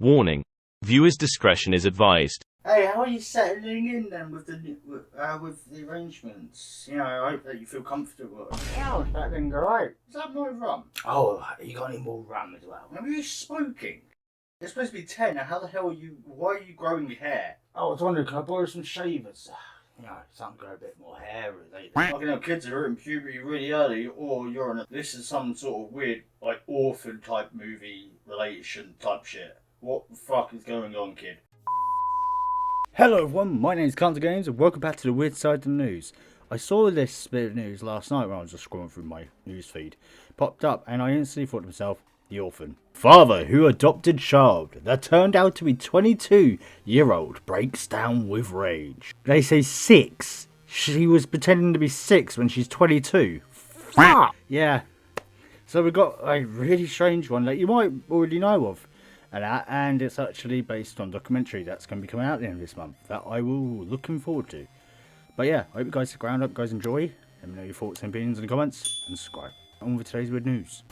Warning. Viewers' discretion is advised. Hey, how are you settling in then with the arrangements? You know, I hope that you feel comfortable. Yeah, it's settling alright. Is that more rum? Oh, you got any more rum as well? Are you smoking? It's supposed to be 10. Now, how the hell are you? Why are you growing hair? Oh, I was wondering, can I borrow some shavers? You know, some grow a bit more hair lately. Fucking hell, kids are in puberty really early, or you're on a. This is some sort of weird, like, Orphan type movie relation type shit. What the fuck is going on, kid? Hello everyone, my name is CantDoGames and welcome back to the weird side of the news. I saw this bit of news last night when I was just scrolling through my news feed. Popped up and I instantly thought to myself, the orphan. Father who adopted child that turned out to be 22-year-old breaks down with rage. They say 6. She was pretending to be 6 when she's 22. Fuck! Yeah. So we've got a really strange one that you might already know of. And it's actually based on a documentary that's going to be coming out at the end of this month that I will looking forward to. But yeah, I hope you guys stick around, hope you guys enjoy. Let me know your thoughts and opinions in the comments and subscribe. On with today's weird news.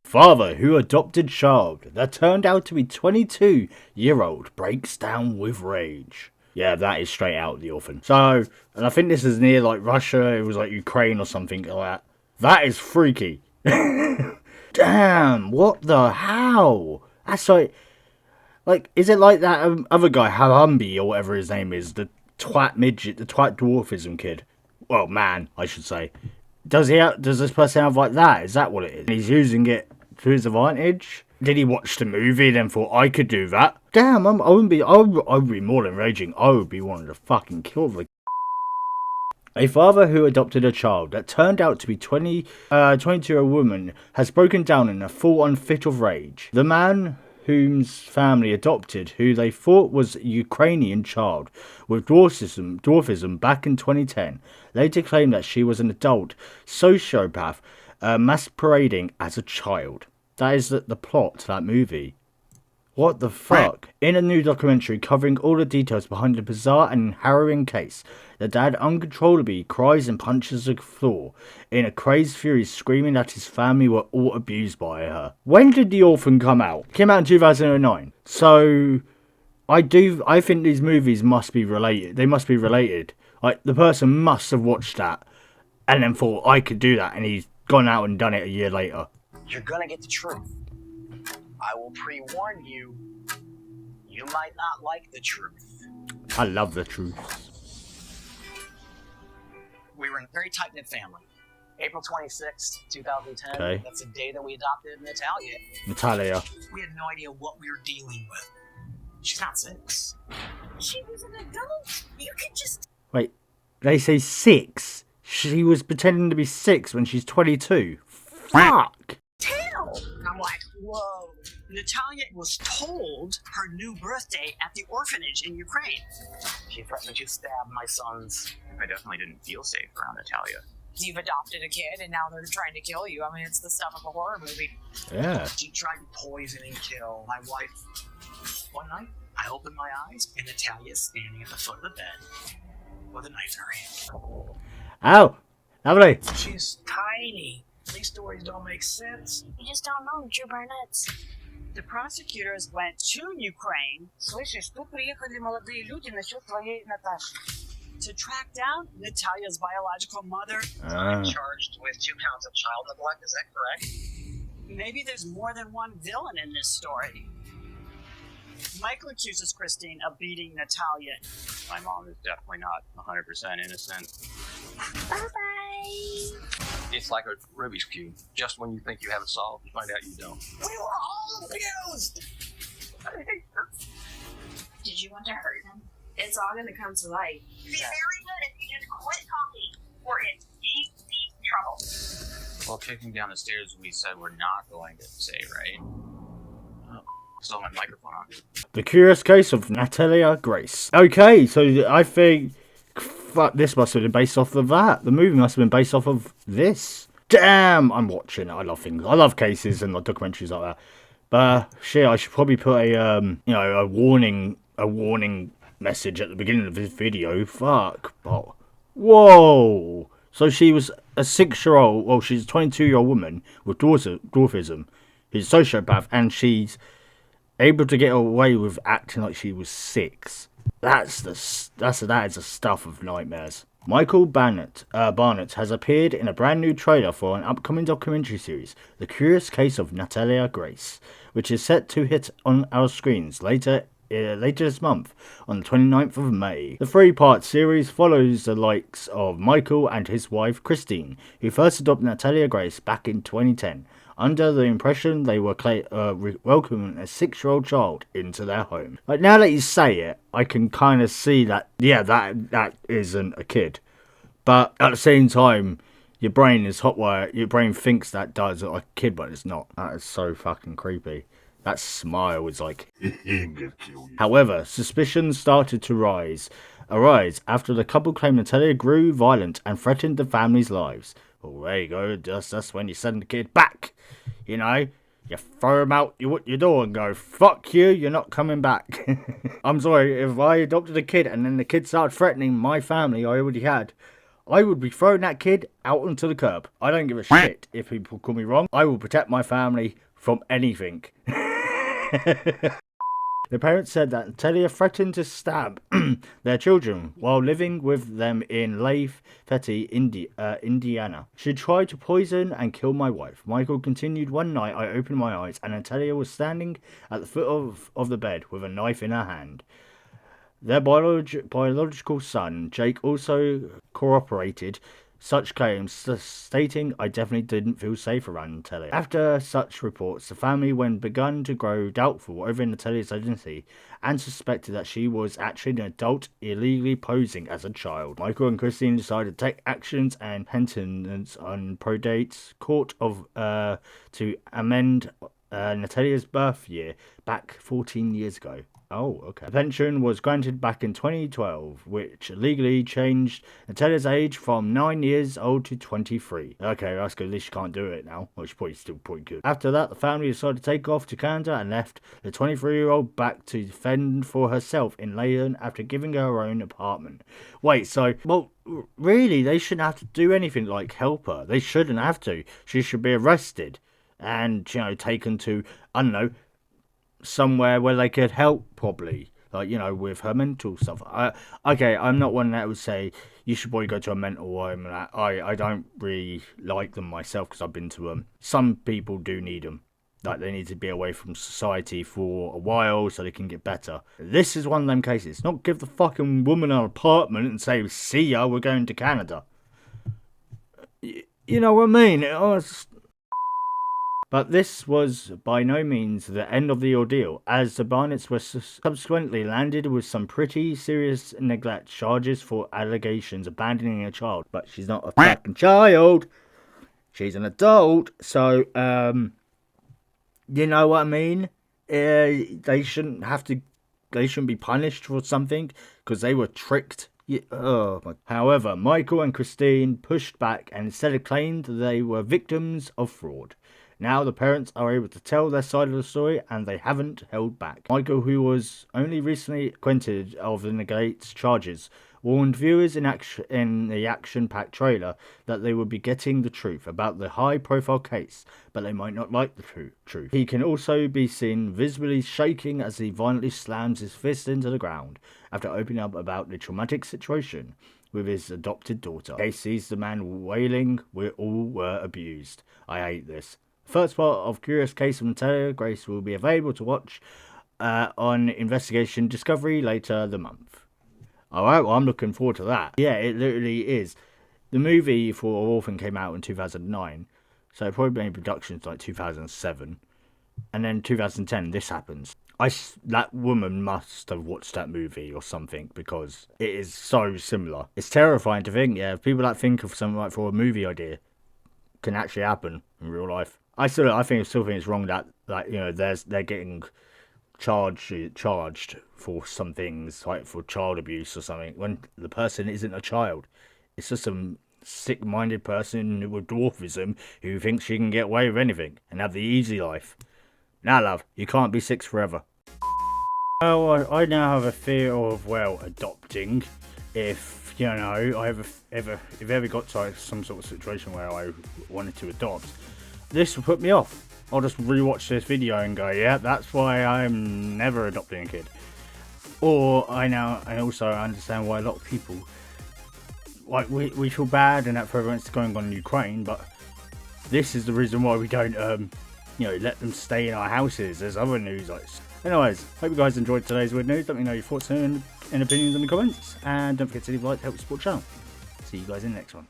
Father who adopted child that turned out to be 22-year-old breaks down with rage. Yeah, that is straight out The Orphan. So, and I think this is near like Russia, it was like Ukraine or something like that. That is freaky. Damn, what the hell? That's like, is it like that other guy, Hambi or whatever his name is, the twat midget, the twat dwarfism kid? Well, man, I should say. Does this person have like that? Is that what it is? He's using it to his advantage? Did he watch the movie and then thought, I could do that? Damn, I would be more than raging. I would be wanting to fucking kill the. A father who adopted a child that turned out to be 22-year-old woman has broken down in a full-on fit of rage. The man whose family adopted, who they thought was a Ukrainian child with dwarfism back in 2010, later claimed that she was an adult sociopath masquerading as a child. That is the plot to that movie. What the fuck? In a new documentary covering all the details behind the bizarre and harrowing case, the dad uncontrollably cries and punches the floor in a crazed fury, screaming that his family were all abused by her. When did The Orphan come out? It came out in 2009. So I think these movies must be related. They must be related. Like, the person must have watched that and then thought, I could do that, and he's gone out and done it a year later. You're gonna get the truth. I will pre-warn you, you might not like the truth. I love the truth. We were in a very tight-knit family. April 26th, 2010, okay. That's the day that we adopted Natalia. Natalia. We had no idea what we were dealing with. She's not 6. She was an adult. You could just... Wait, they say 6? She was pretending to be 6 when she's 22. Fuck! I'm like, whoa. Natalia was told her new birthday at the orphanage in Ukraine. She threatened to stab my sons. I definitely didn't feel safe around Natalia. You've adopted a kid and now they're trying to kill you. I mean, it's the stuff of a horror movie. Yeah. She tried to poison and kill my wife. One night, I opened my eyes and Natalia's standing at the foot of the bed with a knife in her hand. Ow! Lovely. She's tiny. These stories don't make sense. You just don't know Drew Barnett's. The prosecutors went to Ukraine. Слышишь, тут приехали молодые люди насчет твоей Наташи. To track down Natalia's biological mother. I'm charged with 2 counts of child neglect, is that correct? Maybe there's more than one villain in this story. Michael accuses Christine of beating Natalia. My mom is definitely not 100% innocent. Bye-bye. It's like a Rubik's Cube. Just when you think you have it solved, you find out you don't. We were all abused! I hate her. Did you want to hurt him? It's all going to come to light. Be very good if you just quit talking, or it's deep trouble. Well, kicking down the stairs, we said we're not going to say, right? Oh, still my microphone on. The Curious Case of Natalia Grace. Okay, so I think this must have been based off of that. The movie must have been based off of this. Damn, I'm watching it. I love things. I love cases and like documentaries like that. But shit, I should probably put a warning message at the beginning of this video. Fuck. Oh. Whoa. So she was a 6-year-old, well, she's a 22-year-old woman with dwarfism, who's a sociopath, and she's able to get away with acting like she was 6. That is the stuff of nightmares. Michael Barnett has appeared in a brand new trailer for an upcoming documentary series, The Curious Case of Natalia Grace, which is set to hit on our screens later this month, on the 29th of May. The 3-part series follows the likes of Michael and his wife Christine, who first adopted Natalia Grace back in 2010, under the impression they were welcoming a 6-year-old child into their home. Like, now that you say it, I can kind of see that, yeah, that isn't a kid. But at the same time, your brain is hotwired, your brain thinks that does look like a kid, but it's not. That is so fucking creepy. That smile is like... However, suspicions started to arise after the couple claimed Natalia grew violent and threatened the family's lives. Well, there you go. That's when you send the kid back. You know, you throw him out your door and go, fuck you, you're not coming back. I'm sorry, if I adopted a kid and then the kid started threatening my family I already had, I would be throwing that kid out onto the curb. I don't give a shit if people call me wrong. I will protect my family from anything. The parents said that Natalia threatened to stab their children while living with them in Lafayette, Indiana. She tried to poison and kill my wife. Michael continued, one night I opened my eyes and Natalia was standing at the foot of the bed with a knife in her hand. Their biological son, Jake, also corroborated such claims, stating, I definitely didn't feel safe around Natalia. After such reports, the family begun to grow doubtful over Natalia's identity and suspected that she was actually an adult illegally posing as a child. Michael and Christine decided to take actions and penitence on Prodate's court to amend Natalia's birth year back 14 years ago. Oh, okay. The pension was granted back in 2012, which legally changed Natalia's age from 9 years old to 23. Okay, that's good. At least she can't do it now, which is probably still pretty good. After that, the family decided to take off to Canada and left the 23-year-old back to fend for herself in Leyden after giving her own apartment. Wait, so, well, really, they shouldn't have to do anything like help her. They shouldn't have to. She should be arrested and, you know, taken to, I don't know, somewhere where they could help, probably, like, you know, with her mental stuff. Okay, I'm not one that would say you should probably go to a mental home. I don't really like them myself because I've been to them. Some people do need them, like they need to be away from society for a while so they can get better. This is one of them cases. Not give the fucking woman an apartment and say, see ya, we're going to Canada. You know what I mean? But this was by no means the end of the ordeal, as the Barnetts were subsequently landed with some pretty serious neglect charges for allegations of abandoning a child. But she's not a fucking child. She's an adult. So, you know what I mean? They shouldn't be punished for something because they were tricked. However, Michael and Christine pushed back and instead claimed they were victims of fraud. Now the parents are able to tell their side of the story and they haven't held back. Michael, who was only recently acquitted of the neglect's charges, warned viewers in the action-packed trailer that they would be getting the truth about the high-profile case, but they might not like the truth. He can also be seen visibly shaking as he violently slams his fist into the ground after opening up about the traumatic situation with his adopted daughter. Case sees the man wailing, "We all were abused. I hate this." First part of Curious Case of Natalia Grace will be available to watch on Investigation Discovery later the month. Alright, well, I'm looking forward to that. Yeah, it literally is. The movie for Orphan came out in 2009, so it probably been in production like 2007. And then 2010, this happens. That woman must have watched that movie or something because it is so similar. It's terrifying to think, yeah, people that think of something like for a movie idea can actually happen in real life. I still think it's wrong that, like, you know, they're getting charged for some things, like for child abuse or something, when the person isn't a child. It's just some sick-minded person with dwarfism who thinks she can get away with anything and have the easy life. Now, love, you can't be 6 forever. Well, I now have a fear of, well, adopting if, you know, I ever got to some sort of situation where I wanted to adopt, this will put me off. I'll just rewatch this video and go, yeah, that's why I'm never adopting a kid. Or I also understand why a lot of people, like, we feel bad and that for everyone that's going on in Ukraine, but this is the reason why we don't, you know, let them stay in our houses. There's other news like this. Anyways, hope you guys enjoyed today's weird news. Let me know your thoughts and opinions in the comments, and don't forget to leave a like to help support the channel. See you guys in the next one.